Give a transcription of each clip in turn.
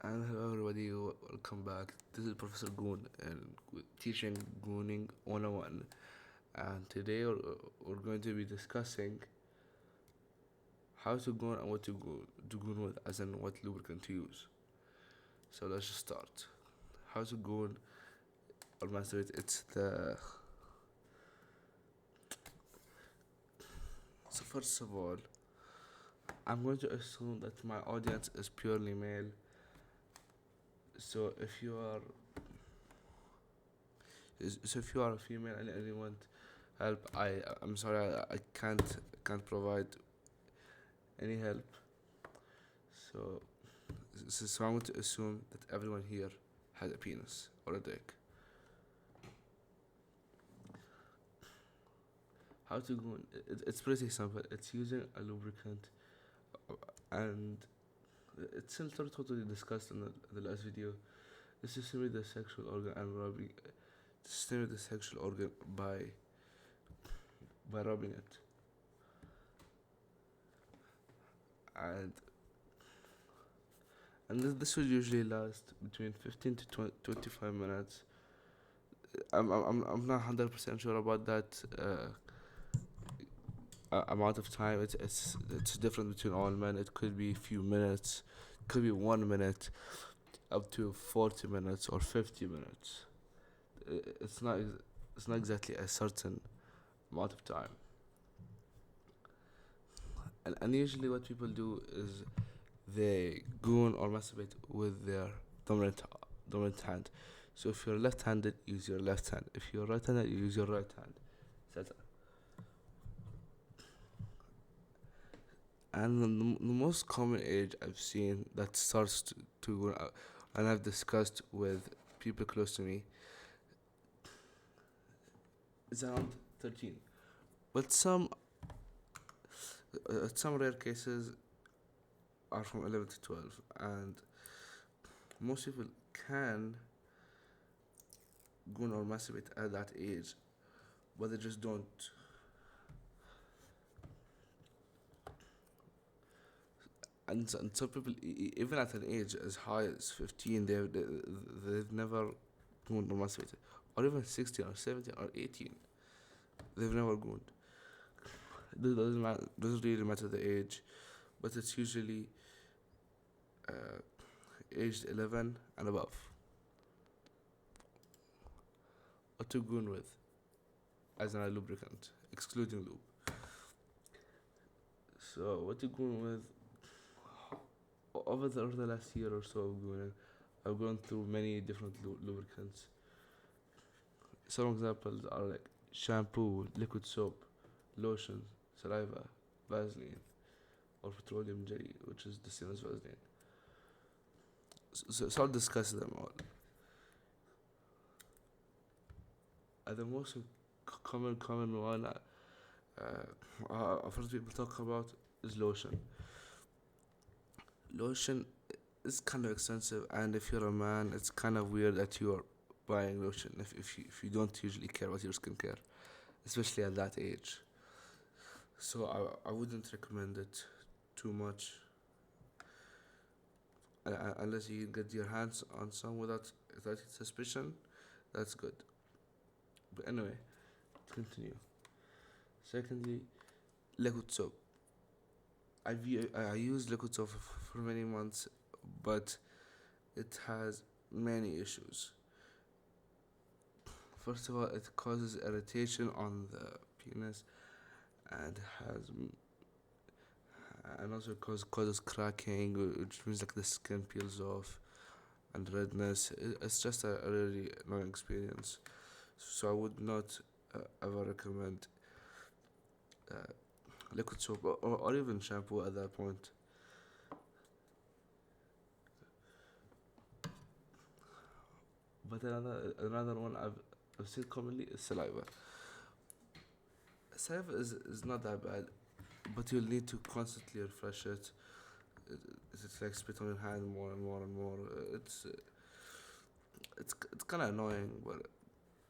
And hello everybody, welcome back. This is Professor Goon and teaching Gooning 101. And today we're going to be discussing how to goon and what to goon with, as in what lubricant to use. So let's just start. How to goon or masturbate. So first of all, I'm going to assume that my audience is purely male. So if you are a female and you want help, I'm sorry, I can't provide any help. So so I'm going to assume that everyone here has a penis or a dick. How to go? It's pretty simple. It's using a lubricant, and it's similar to what we discussed in the last video. This is stimulate the sexual organ and rubbing. Stimulate the sexual organ by rubbing it, and this will usually last between 15 to 25 minutes. I'm not 100% sure about that amount of time. It's different between all men. It could be a few minutes, could be 1 minute, up to 40 minutes or 50 minutes. It's not exactly a certain amount of time. And usually what people do is they goon or masturbate with their dominant dominant hand. So if you're left-handed, use your left hand. If you're right-handed, you use your right hand, etc. And the most common age I've seen that starts to go, and I've discussed with people close to me, is around 13. But some rare cases are from 11 to 12, and most people can go or masturbate at that age, but they just don't. And some people, even at an age as high as 15, they've never gone or masturbated, or even 16 or 17 or 18, they've never gone. It doesn't really matter the age, but it's usually uh, aged 11 and above. What to goon with as a lubricant, excluding lube. So what to goon with over the last year or so of gooning, I've gone through many different lubricants. Some examples are like shampoo, liquid soap, lotion, saliva, Vaseline, or petroleum jelly, which is the same as Vaseline. So I'll discuss them all. The most common one first people talk about is lotion. Lotion is kind of expensive, and if you're a man, it's kind of weird that you're buying lotion if you don't usually care about your skincare, especially at that age. So I wouldn't recommend it too much unless you get your hands on some without suspicion. That's good. But anyway, continue. Secondly, liquid soap. I used liquid soap for many months, but it has many issues. First of all, it causes irritation on the penis and has and also causes cracking, which means like the skin peels off, and redness. It's just a really annoying experience. So I would not ever recommend uh, liquid soap or even shampoo at that point. But another one I've seen commonly is saliva. Saliva is not that bad, but you'll need to constantly refresh it. It it's like spit on your hand more and more and more. It's kind of annoying,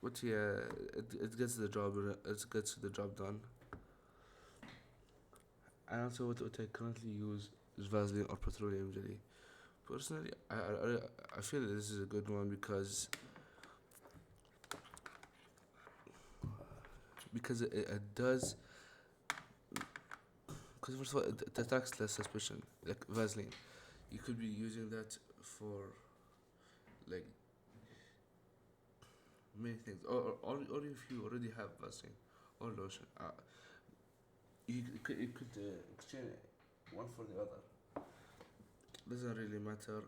but yeah, it gets the job done. And also what I currently use is Vaseline or petroleum jelly. Personally, I feel that this is a good one because it does, because first of all it attacks less suspicion, like Vaseline. You could be using that for like many things, or if you already have Vaseline or lotion, you could exchange one for the other. Doesn't really matter.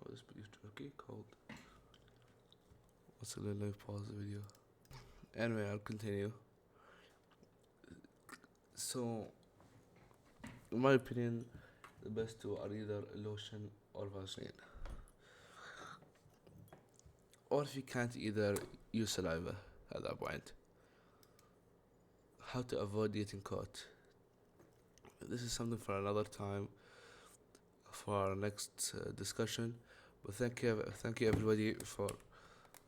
Oh, this beef jerky cold. Let's let me pause the video. Anyway, I'll continue. So, in my opinion, the best two are either lotion or Vaseline. Or if you can't either, use saliva at that point. How to avoid getting caught. This is something for another time, for our next discussion. But thank you everybody for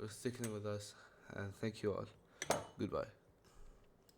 sticking with us, and thank you all. Goodbye.